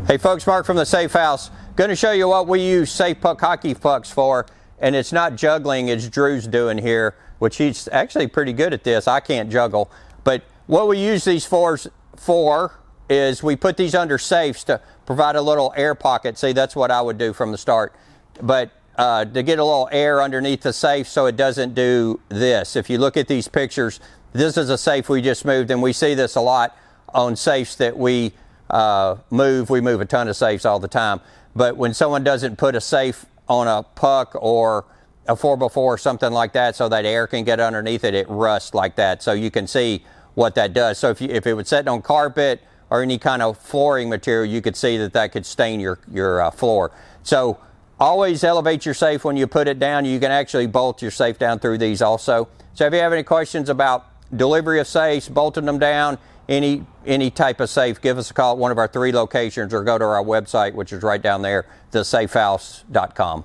Hey folks, Mark from the Safe House. Going to show you what we use safe puck hockey pucks for, and it's not juggling as Drew's doing here, which he's actually pretty good at this. I can't juggle, but what we use these for is we put these under safes to provide a little air pocket. See, that's what I would do from the start, but to get a little air underneath the safe so it doesn't do this. If you look at these pictures, this is a safe we just moved, and we see this a lot on safes that we move. We move a ton of safes all the time, but when someone doesn't put a safe on a puck or a 4x4 or something like that so that air can get underneath it, it rusts like that. So you can see what that does. So if it was sitting on carpet or any kind of flooring material, you could see that could stain your floor. So always elevate your safe when you put it down. You can actually bolt your safe down through these also. So if you have any questions about delivery of safes, bolting them down, any type of safe, give us a call at one of our 3 locations or go to our website, which is right down there, thesafehouse.com.